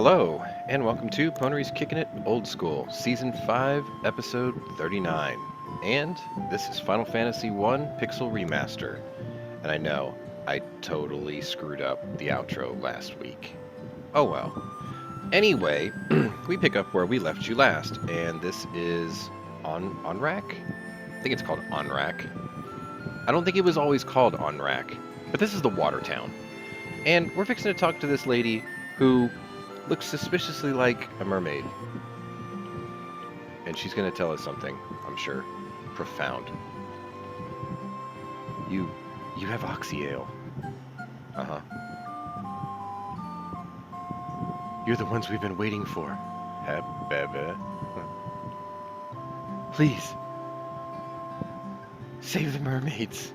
Hello, and welcome to Pwnery's Kicking It Old School, Season 5, Episode 39. And this is Final Fantasy 1 Pixel Remaster. And I know, I totally screwed up the outro last week. Oh well. Anyway, we pick up where we left you last, and this is Onrak? I think it's called Onrak. I don't think it was always called Onrak, but this is the water town. And we're fixing to talk to this lady who looks suspiciously like a mermaid. And she's going to tell us something, I'm sure, profound. You have oxy ale. Uh-huh. You're the ones we've been waiting for. Baby. Please. Save the mermaids.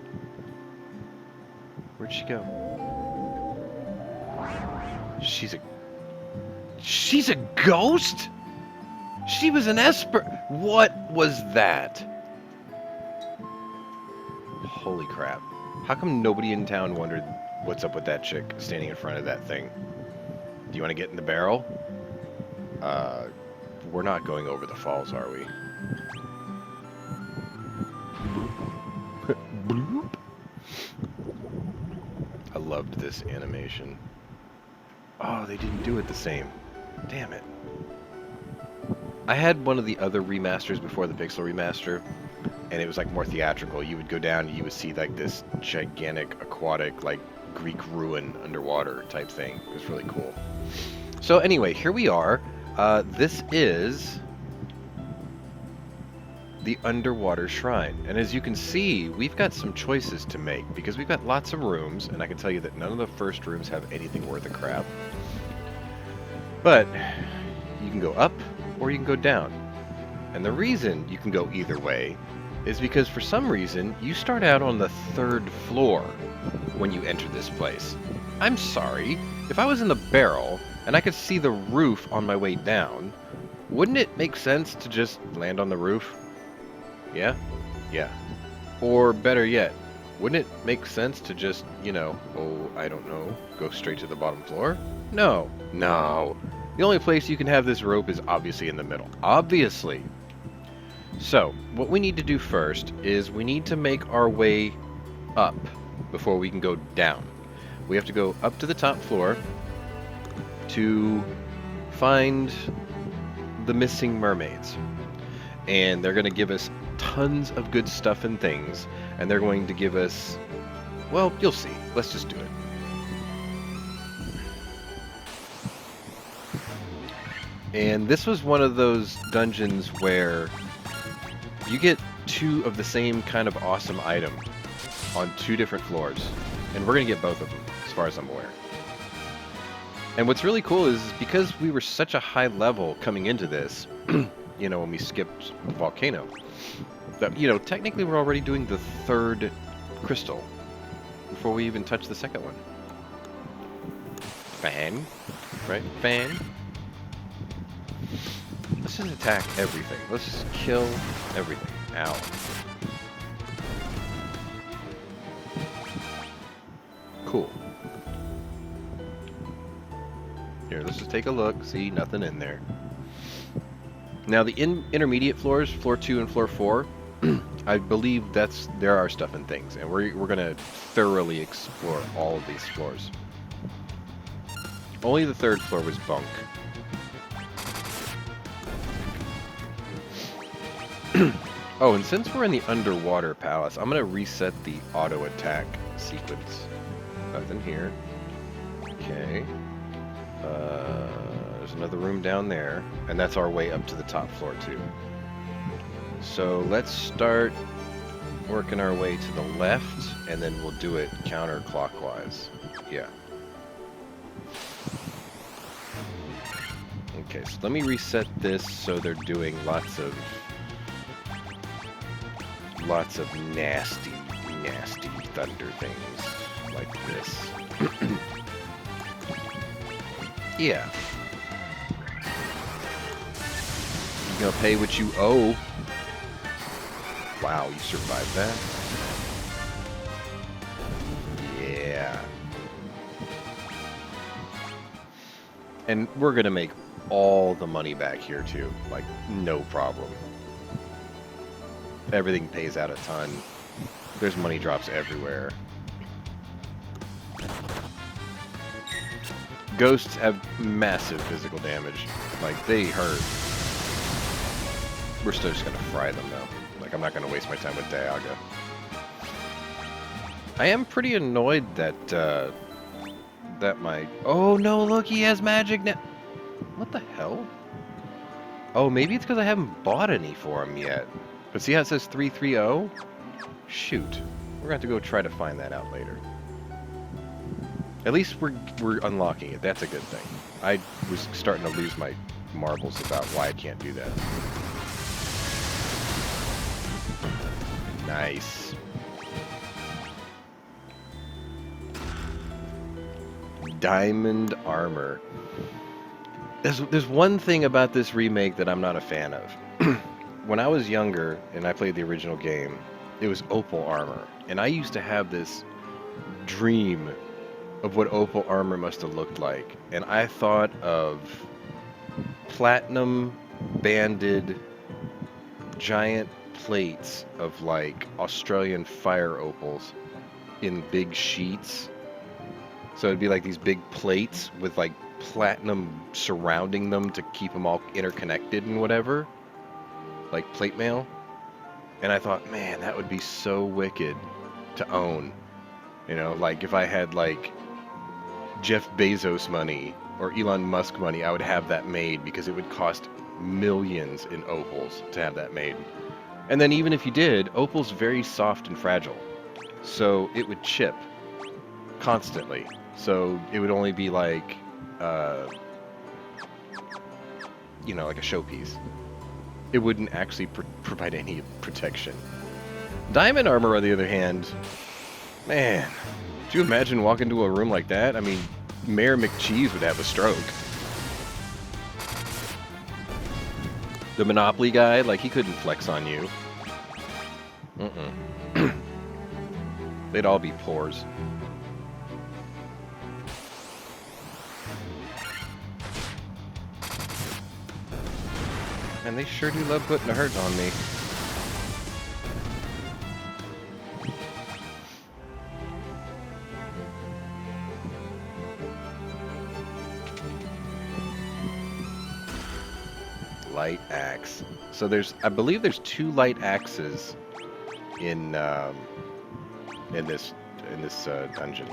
Where'd she go? She's a ghost? She was an Esper. What was that? Holy crap. How come nobody in town wondered what's up with that chick standing in front of that thing? Do you want to get in the barrel? We're not going over the falls, are we? Bloop. I loved this animation. Oh, they didn't do it the same. Damn it. I had one of the other remasters before the Pixel remaster, and it was like more theatrical. You would go down and you would see like this gigantic aquatic like Greek ruin underwater type thing. It was really cool. So anyway, here we are. This is the underwater shrine. And as you can see, we've got some choices to make because we've got lots of rooms, and I can tell you that none of the first rooms have anything worth a crap. But you can go up or you can go down. And the reason you can go either way is because for some reason you start out on the 3rd floor when you enter this place. I'm sorry, if I was in the barrel and I could see the roof on my way down, wouldn't it make sense to just land on the roof? Yeah? Yeah. Or better yet, wouldn't it make sense to just, I don't know, go straight to the bottom floor? No. No. The only place you can have this rope is obviously in the middle. Obviously. So, what we need to do first is we need to make our way up before we can go down. We have to go up to the top floor to find the missing mermaids. And they're going to give us tons of good stuff and things. And they're going to give us... well, you'll see. Let's just do it. And this was one of those dungeons where you get 2 of the same kind of awesome item on 2 different floors. And we're going to get both of them, as far as I'm aware. And what's really cool is because we were such a high level coming into this, when we skipped the volcano, that, technically we're already doing the 3rd crystal before we even touch the 2nd one. Fan. Right? Fan. Let's just attack everything. Let's just kill everything. Ow. Cool. Here, let's just take a look. See, nothing in there. Now, the intermediate floors, floor 2 and floor 4, I believe there are stuff and things, and we're going to thoroughly explore all of these floors. Only the 3rd floor was bunk. Oh, and since we're in the underwater palace, I'm going to reset the auto attack sequence. Nothing here. Okay. There's another room down there, and that's our way up to the top floor too. So let's start working our way to the left, and then we'll do it counterclockwise. Yeah. Okay, so let me reset this so they're doing lots of nasty thunder things like this. Yeah. You're gonna pay what you owe. Wow, you survived that? Yeah. And we're gonna make all the money back here too. Like, no problem. Everything pays out a ton. There's money drops everywhere. Ghosts have massive physical damage. Like, they hurt. We're still just gonna fry them though. Like, I'm not gonna waste my time with Dialga. I am pretty annoyed that, that my... Oh no, look, he has magic now. What the hell? Oh, maybe it's because I haven't bought any for him yet. But see how it says 330? Shoot. We're gonna have to go try to find that out later. At least we're unlocking it. That's a good thing. I was starting to lose my marbles about why I can't do that. Nice. Diamond armor. There's one thing about this remake that I'm not a fan of. When I was younger and I played the original game, it was opal armor. And I used to have this dream of what opal armor must have looked like. And I thought of platinum banded giant plates of like Australian fire opals in big sheets. So it'd be like these big plates with like platinum surrounding them to keep them all interconnected and whatever. Like plate mail. And I thought, man, that would be so wicked to own. You know, like if I had like Jeff Bezos money or Elon Musk money, I would have that made because it would cost millions in opals to have that made. And then even if you did, opal's very soft and fragile. So it would chip constantly. So it would only be like, you know, like a showpiece. It wouldn't actually provide any protection. Diamond armor, on the other hand, man, could you imagine walking into a room like that? I mean, Mayor McCheese would have a stroke. The Monopoly guy, like, he couldn't flex on you. They'd all be pores. And they sure do love putting a hurt on me. Light axe. So I believe there's 2 light axes in this dungeon.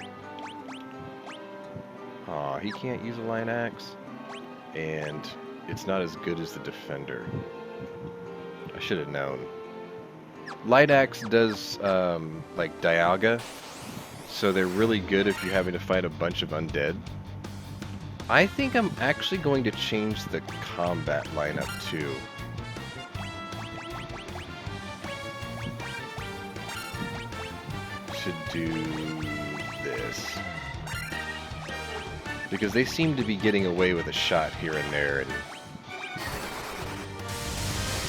Aw, he can't use a light axe, and it's not as good as the defender. I should have known. Light axe does like Dialga, so they're really good if you're having to fight a bunch of undead. I think I'm actually going to change the combat lineup too. Should do this. Because they seem to be getting away with a shot here and there, and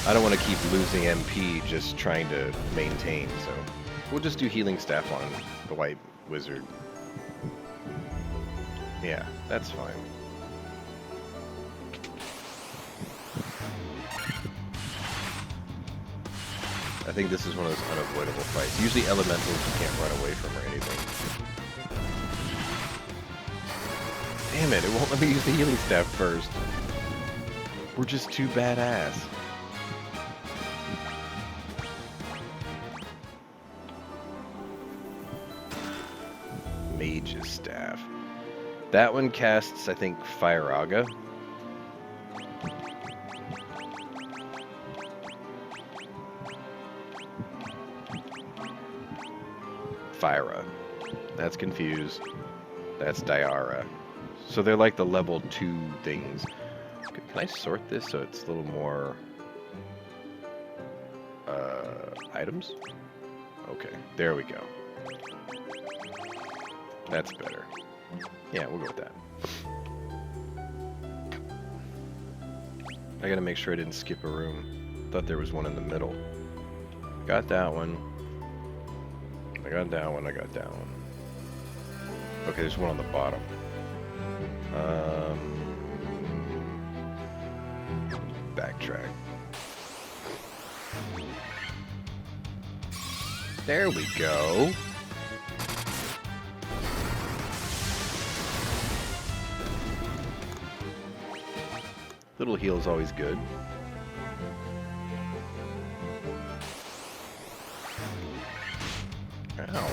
I don't want to keep losing MP just trying to maintain, so we'll just do healing staff on the white wizard. Yeah, that's fine. I think this is one of those unavoidable fights. Usually elementals you can't run away from or anything. Damn it, it won't let me use the healing staff first. We're just too badass. Mage's staff. That one casts, I think, Fire-Aga. Fyra. That's confused. That's Diara. So they're like the level 2 things. Can I sort this so it's a little more items? Okay, there we go. That's better. Yeah, we'll go with that. I gotta make sure I didn't skip a room. Thought there was one in the middle. Got that one. I got that one, I got that one. Okay, there's one on the bottom. Backtrack. There we go. Little heal is always good. Ow.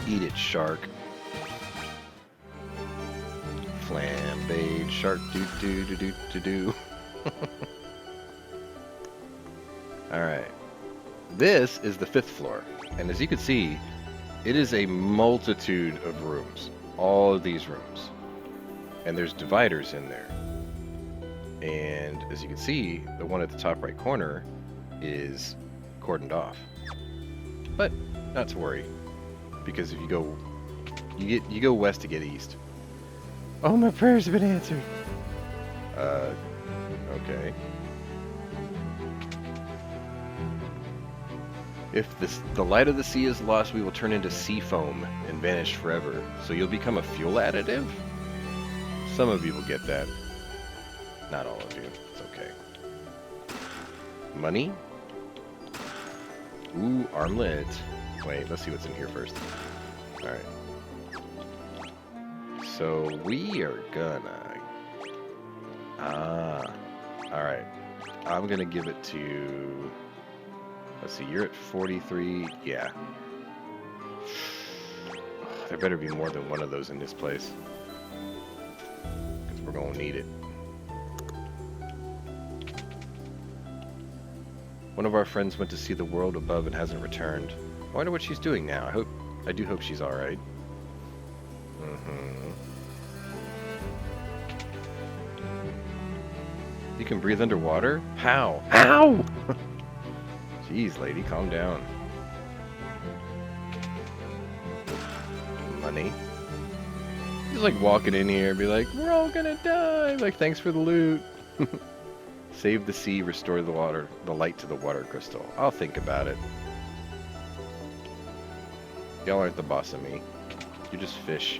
Eat it, shark. Flambade shark doo doo doo doo doo doo. Alright. This is the 5th floor. And as you can see, it is a multitude of rooms. All of these rooms. And there's dividers in there. And as you can see, the one at the top right corner is cordoned off. But not to worry, because if you go west to get east. Oh, my prayers have been answered. Okay. If the light of the sea is lost, we will turn into sea foam and vanish forever. So you'll become a fuel additive? Some of you will get that. Not all of you. It's okay. Money? Ooh, armlet. Wait, let's see what's in here first. Alright. So we are gonna... Alright. I'm gonna give it to... Let's see, you're at 43. Yeah. There better be more than one of those in this place. Because we're gonna need it. One of our friends went to see the world above and hasn't returned. I wonder what she's doing now. I do hope she's alright. You can breathe underwater? How? How? Jeez, lady, calm down. Money. Just like walking in here and be like, we're all gonna die. Like, thanks for the loot. Save the sea, restore the water, the light to the water crystal. I'll think about it. Y'all aren't the boss of me. You're just fish.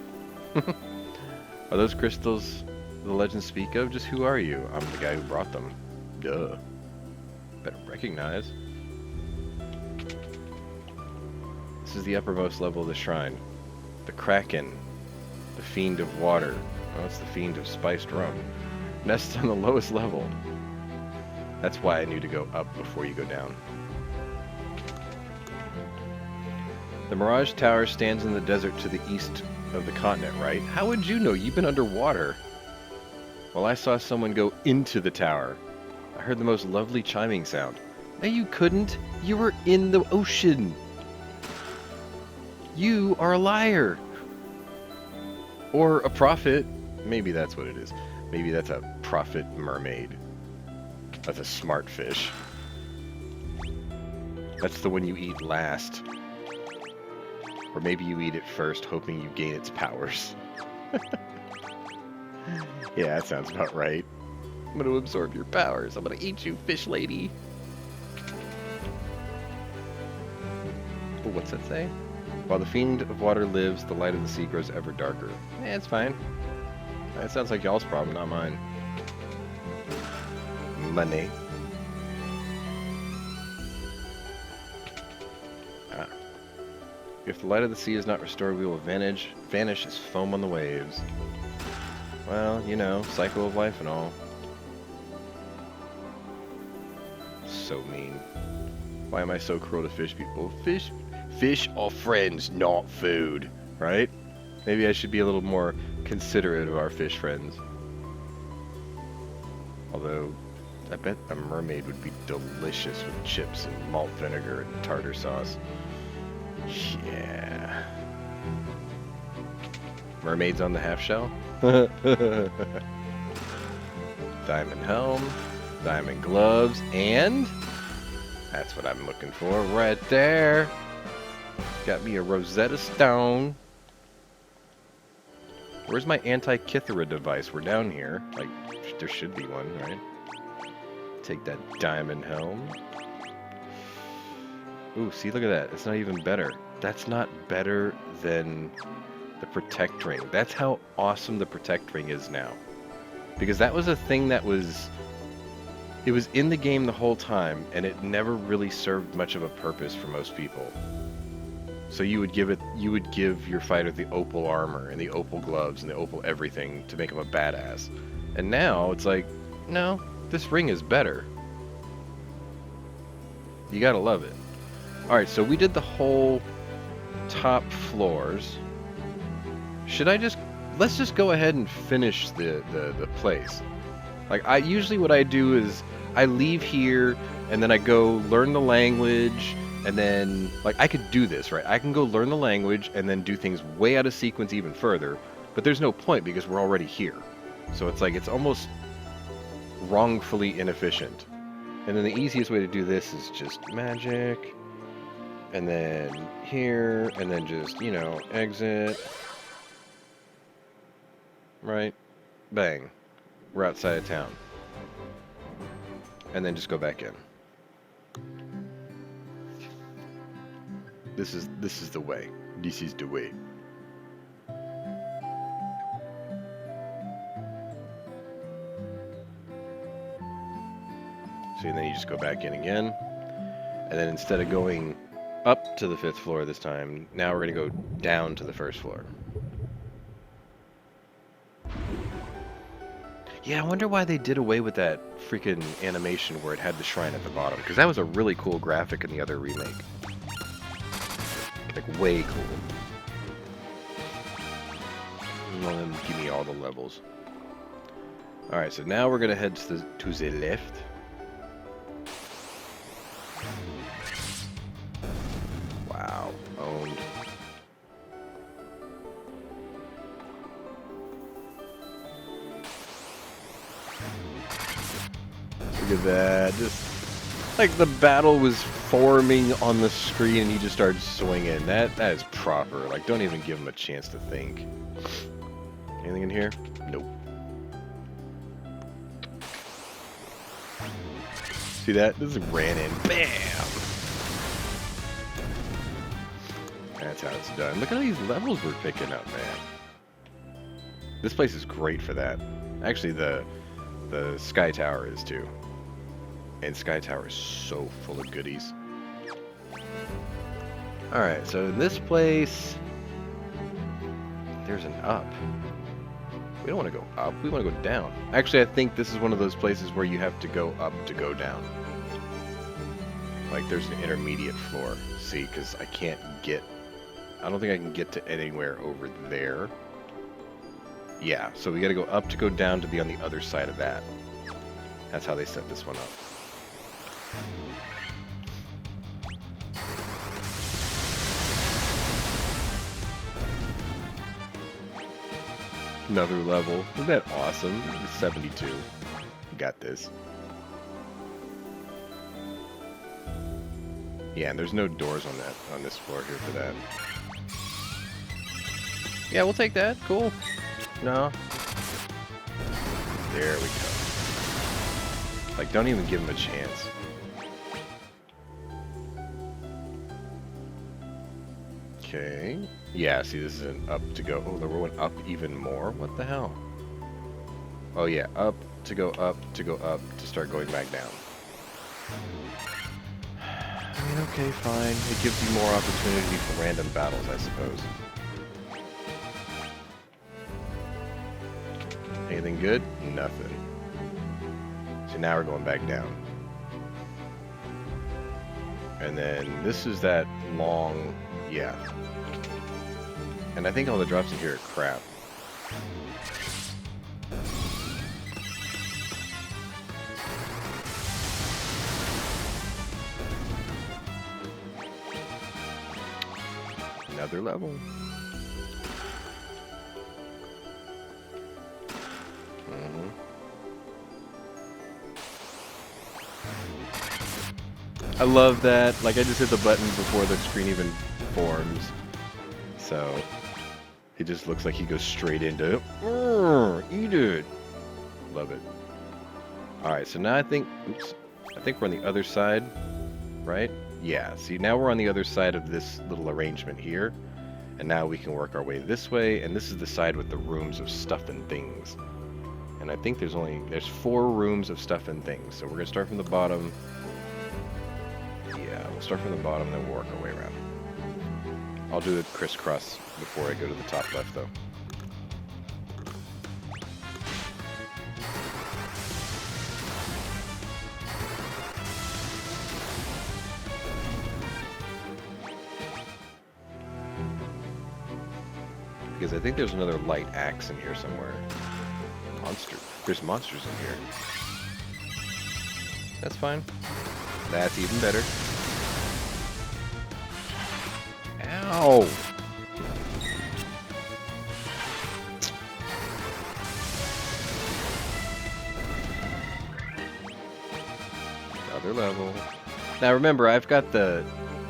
Are those crystals the legends speak of? Just who are you? I'm the guy who brought them. Duh. Better recognize. This is the uppermost level of the shrine. The Kraken. The Fiend of Water. Oh, it's the Fiend of Spiced Rum. Nests on the lowest level. That's why I knew to go up before you go down. The Mirage Tower stands in the desert to the east of the continent, right? How would you know? You've been underwater. Well, I saw someone go into the tower. I heard the most lovely chiming sound. No, you couldn't. You were in the ocean. You are a liar. Or a prophet. Maybe that's what it is. Maybe that's a prophet mermaid. That's a smart fish. That's the one you eat last. Or maybe you eat it first, hoping you gain its powers. Yeah, that sounds about right. I'm gonna absorb your powers. I'm gonna eat you, fish lady. But what's that say? While the Fiend of Water lives, the light of the sea grows ever darker. Eh, it's fine. That sounds like y'all's problem, not mine. Money. Ah. If the light of the sea is not restored, we will vanish as foam on the waves. Well, you know, cycle of life and all. So mean. Why am I so cruel to fish people? Fish are friends, not food, right? Maybe I should be a little more considerate of our fish friends. Although, I bet a mermaid would be delicious with chips and malt vinegar and tartar sauce. Yeah. Mermaids on the half shell? Diamond helm, diamond gloves, and that's what I'm looking for right there. Got me a Rosetta Stone. Where's my anti-Kythera device? We're down here. Like, there should be one, right? Take that diamond helm. Ooh, see, look at that. It's not even better. That's not better than the Protect Ring. That's how awesome the Protect Ring is now. Because that was a thing that was... It was in the game the whole time, and it never really served much of a purpose for most people. So you would give your fighter the opal armor, and the opal gloves, and the opal everything to make him a badass. And now, it's like, no, this ring is better. You gotta love it. Alright, so we did the whole top floors. Should I just... Let's just go ahead and finish the place. Like, usually what I do is I leave here, and then I go learn the language, and then... Like, I could do this, right? I can go learn the language, and then do things way out of sequence even further, but there's no point because we're already here. So it's like, it's almost wrongfully inefficient. And then the easiest way to do this is just magic, and then here, and then just, you know, exit. Right? Bang. We're outside of town. And then just go back in. This is the way. This is the way. So then you just go back in again. And then instead of going up to the 5th floor this time, now we're going to go down to the 1st floor. Yeah, I wonder why they did away with that freaking animation where it had the shrine at the bottom. Because that was a really cool graphic in the other remake. Like, way cool. And then give me all the levels. Alright, so now we're going to head to the left. Wow, owned. Look at that. Just like the battle was forming on the screen and he just started swinging. That is proper. Like, don't even give him a chance to think. Anything in here? Nope. See that? This ran in. Bam! That's how it's done. Look at all these levels we're picking up, man. This place is great for that. Actually, the Sky Tower is too. And Sky Tower is so full of goodies. Alright, so in this place, there's an up. We don't want to go up, we want to go down. Actually, I think this is one of those places where you have to go up to go down. Like, there's an intermediate floor. See, because I can't get... I don't think I can get to anywhere over there. Yeah, so we gotta go up to go down to be on the other side of that. That's how they set this one up. Another level. Isn't that awesome? 72. Got this. Yeah, and there's no doors on this floor here for that. Yeah, we'll take that. Cool. No. There we go. Like, don't even give him a chance. Okay. Yeah, see, this is an up to go. Oh, we're going up even more? What the hell? Oh, yeah. Up to go up to go up to start going back down. I mean, okay, fine. It gives you more opportunity for random battles, I suppose. Anything good? Nothing. So now we're going back down. And then this is that long... Yeah. And I think all the drops in here are crap. Another level. I love that. Like, I just hit the button before the screen even forms. So, it just looks like he goes straight into it. Eat it. Love it. Alright, so now I think... Oops. I think we're on the other side. Right? Yeah. See, now we're on the other side of this little arrangement here. And now we can work our way this way. And this is the side with the rooms of stuff and things. And I think there's 4 rooms of stuff and things. So we're gonna start from the bottom. Yeah, we'll start from the bottom, then we'll work our way around. I'll do the crisscross before I go to the top left, though. Because I think there's another light axe in here somewhere. Monster. There's monsters in here. That's fine. That's even better. Ow! Another level. Now remember, I've got the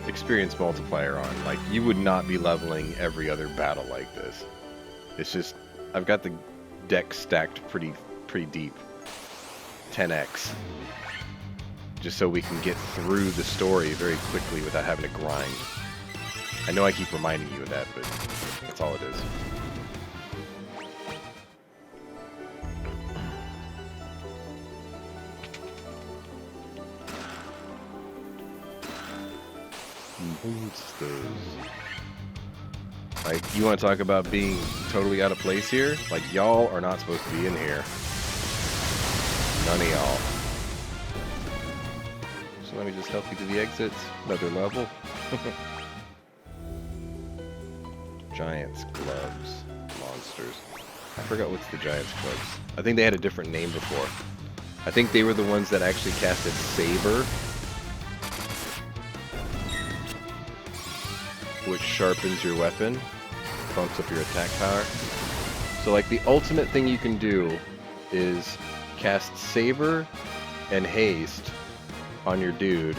experience multiplier on. Like, you would not be leveling every other battle like this. It's just, I've got the deck stacked pretty deep. 10x. Just so we can get through the story very quickly without having to grind. I know I keep reminding you of that, but that's all it is. Monsters. Like, you want to talk about being totally out of place here? Like, y'all are not supposed to be in here. None of y'all. So let me just help you to the exits. Another level. Giants gloves. Monsters. I forgot what's the Giants gloves. I think they had a different name before. I think they were the ones that actually casted Saber, which sharpens your weapon, bumps up your attack power. So like the ultimate thing you can do is cast Saber and Haste on your dude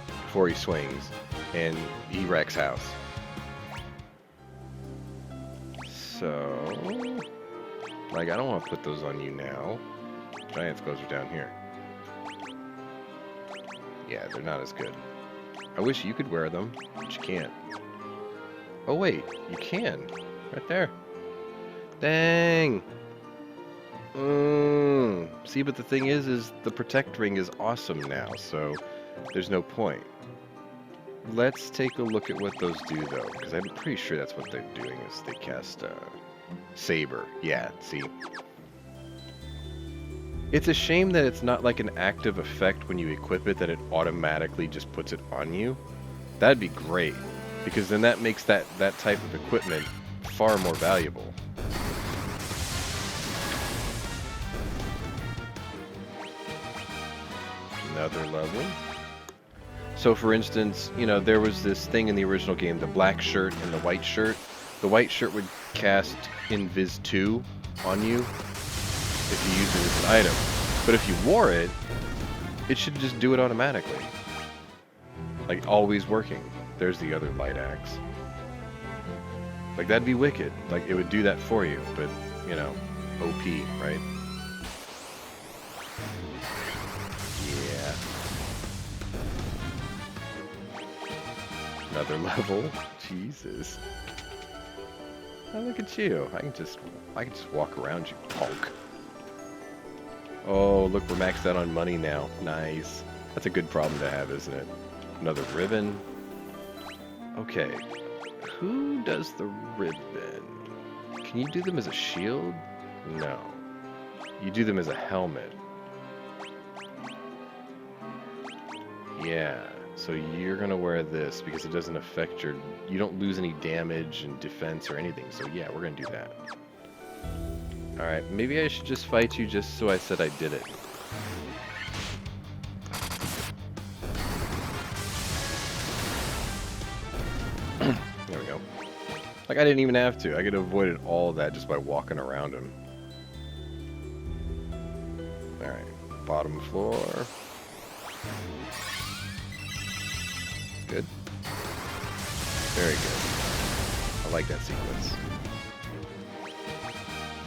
before he swings, and he wrecks house. So, like, I don't want to put those on you now. Giant's gloves are down here. Yeah, they're not as good. I wish you could wear them, but you can't. Oh wait, you can. Right there. Dang! See, but the thing is the Protect Ring is awesome now, so there's no point. Let's take a look at what those do, though, because I'm pretty sure that's what they're doing, is they cast Saber. Yeah, see? It's a shame that it's not like an active effect when you equip it, that it automatically just puts it on you. That'd be great, because then that makes that type of equipment far more valuable. Another level. So for instance, you know, there was this thing in the original game, the black shirt and the white shirt. The white shirt would cast Invis 2 on you if you use it as an item. But if you wore it, it should just do it automatically. Like, always working. There's the other light axe. Like, that'd be wicked. Like, it would do that for you, but, you know, OP, right? Yeah. Another level? Jesus. Oh, look at you. I can just walk around you, punk. Oh, look, we're maxed out on money now. Nice. That's a good problem to have, isn't it? Another ribbon. Okay. Who does the ribbon? Can you do them as a shield? No. You do them as a helmet. Yeah. So you're gonna wear this because it doesn't affect your... You don't lose any damage and defense or anything. So yeah, we're gonna do that. Alright, maybe I should just fight you just so I said I did it. There we go. Like, I didn't even have to. I could have avoided all of that just by walking around him. Alright, bottom floor. Good. Very good. I like that sequence.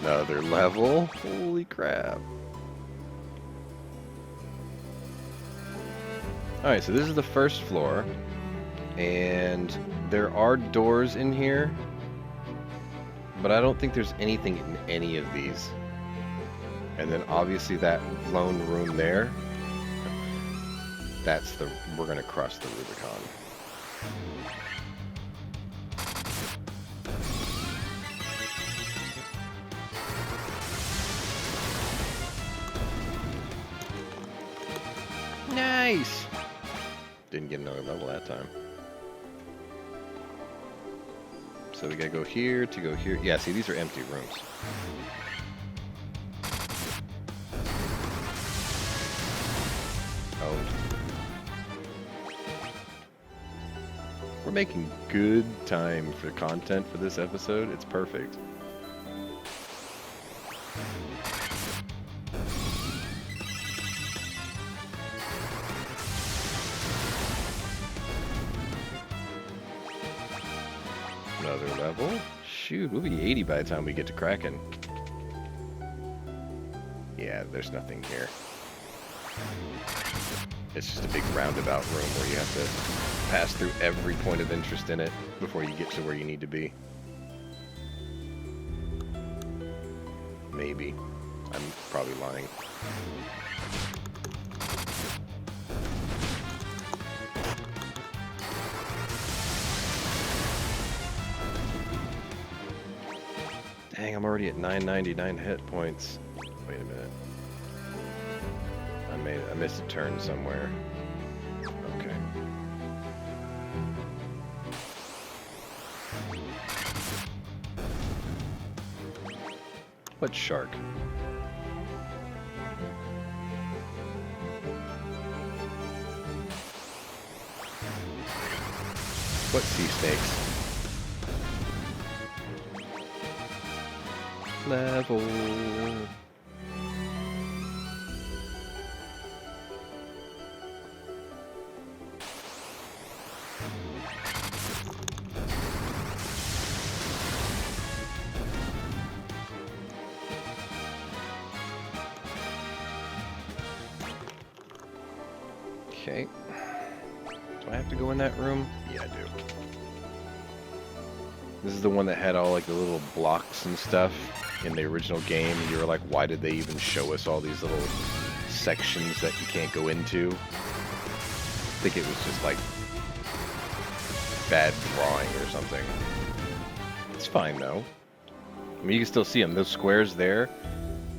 Another level? Holy crap. Alright, so this is the first floor. And there are doors in here. But I don't think there's anything in any of these. And then obviously that lone room there, we're gonna cross the Rubicon. Nice! Didn't get another level that time. So we gotta go here to go here. Yeah, see, these are empty rooms. Oh. We're making good time for content for this episode. It's perfect. Another level? Shoot, we'll be 80 by the time we get to Kraken. Yeah, there's nothing here. It's just a big roundabout room where you have to pass through every point of interest in it before you get to where you need to be. Maybe. I'm probably lying. Dang, I'm already at 999 hit points. Wait a minute. I missed a turn somewhere. Okay. What shark? What sea snakes? Level. Okay. Do I have to go in that room? Yeah, I do. This is the one that had all like the little blocks and stuff in the original game. You were like, why did they even show us all these little sections that you can't go into? I think it was just like bad drawing or something. It's fine though. I mean, you can still see them. Those squares there,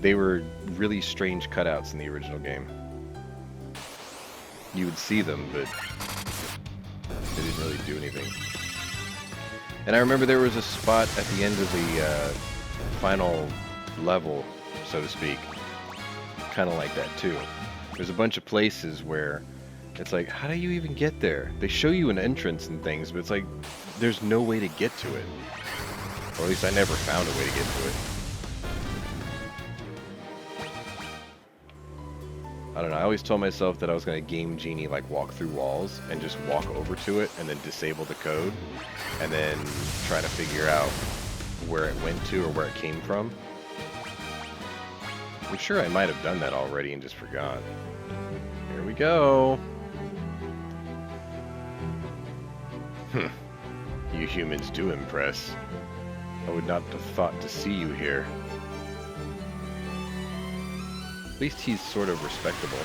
they were really strange cutouts in the original game. You would see them, but they didn't really do anything. And I remember there was a spot at the end of the final level, so to speak, kind of like that too. There's a bunch of places where it's like, how do you even get there? They show you an entrance and things, but it's like, there's no way to get to it. Or at least I never found a way to get to it. I don't know, I always told myself that I was going to Game Genie, like walk through walls and just walk over to it and then disable the code and then try to figure out where it went to or where it came from. I'm sure I might have done that already and just forgot. Here we go. You humans do impress. I would not have thought to see you here. At least he's sort of respectable.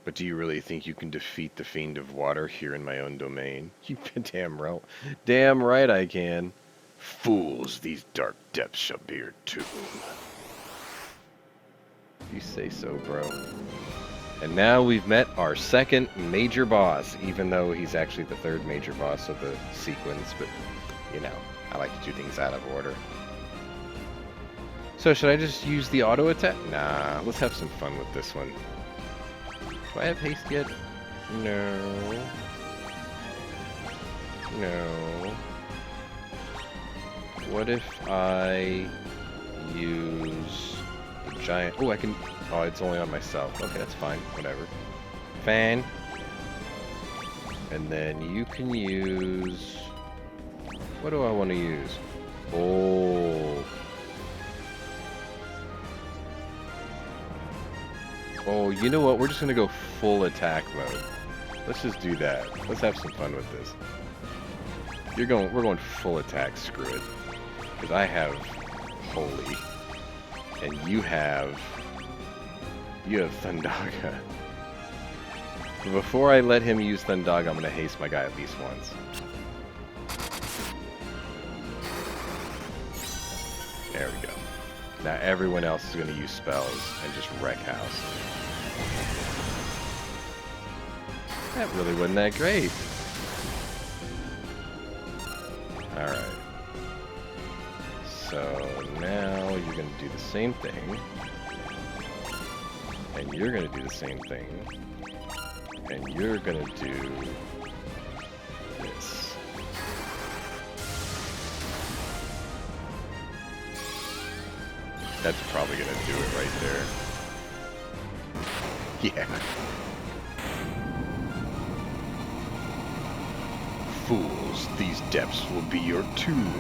But do you really think you can defeat the Fiend of Water here in my own domain? You damn right I can. Fools, these dark depths shall be your tomb. You say so, bro. And now we've met our second major boss, even though he's actually the third major boss of the sequence, but, you know. I like to do things out of order. So should I just use the auto attack? Nah, let's have some fun with this one. Do I have haste yet? No. No. What if I use the giant... Oh, I can... Oh, it's only on myself. Okay, that's fine. Whatever. Fan. And then you can use... What do I want to use? Oh. Oh, you know what? We're just going to go full attack mode. Let's just do that. Let's have some fun with this. We're going full attack, screw it. Because I have Holy. And you have Thundaga. But before I let him use Thundaga, I'm gonna haste my guy at least once. There we go. Now everyone else is gonna use spells and just wreck house. That really wasn't that great. Alright. So now you're going to do the same thing. And you're going to do the same thing. And you're going to do this. That's probably going to do it right there. Yeah. Fools, these depths will be your tomb.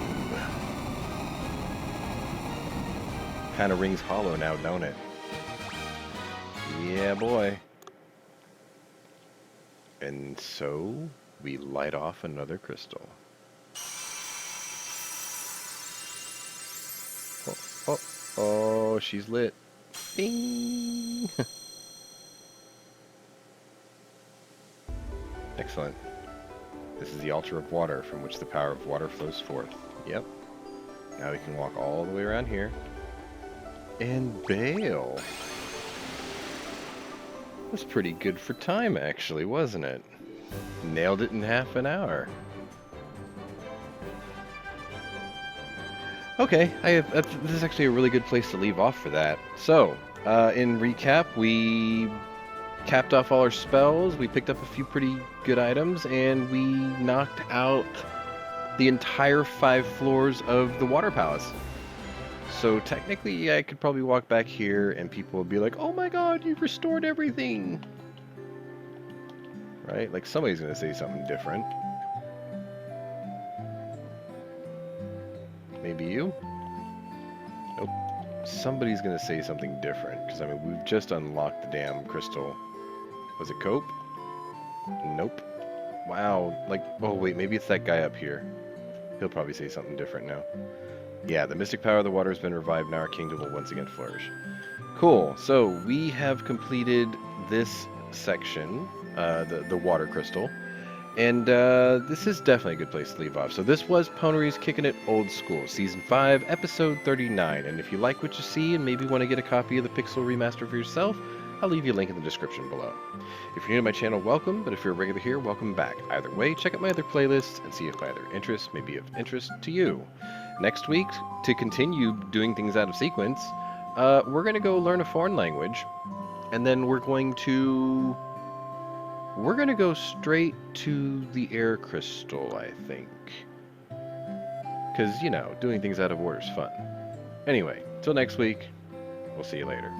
Kind of rings hollow now, don't it? Yeah, boy. And so, we light off another crystal. Oh, she's lit. Bing! Excellent. This is the altar of water from which the power of water flows forth. Yep. Now we can walk all the way around here. And bail. Was pretty good for time, actually, wasn't it? Nailed it in half an hour. Okay, this is actually a really good place to leave off for that. So, in recap, we capped off all our spells, we picked up a few pretty good items, and we knocked out the entire 5 floors of the Water Palace. So technically, I could probably walk back here and people would be like, oh my god, you've restored everything! Right? Like, somebody's gonna say something different. Maybe you? Nope. Somebody's gonna say something different, because I mean, we've just unlocked the damn crystal. Was it Cope? Nope. Wow. Like, oh wait, maybe it's that guy up here. He'll probably say something different now. Yeah, the mystic power of the water has been revived, now our kingdom will once again flourish. Cool, so we have completed this section, the water crystal, and this is definitely a good place to leave off. So this was Pwnery's Kickin' It Old School, Season 5, Episode 39, and if you like what you see and maybe want to get a copy of the Pixel Remaster for yourself, I'll leave you a link in the description below. If you're new to my channel, welcome, but if you're a regular here, welcome back. Either way, check out my other playlists and see if my other interests may be of interest to you. Next week, to continue doing things out of sequence, we're going to go learn a foreign language, and then we're going to go straight to the air crystal, I think. Because, you know, doing things out of order is fun. Anyway, till next week, we'll see you later.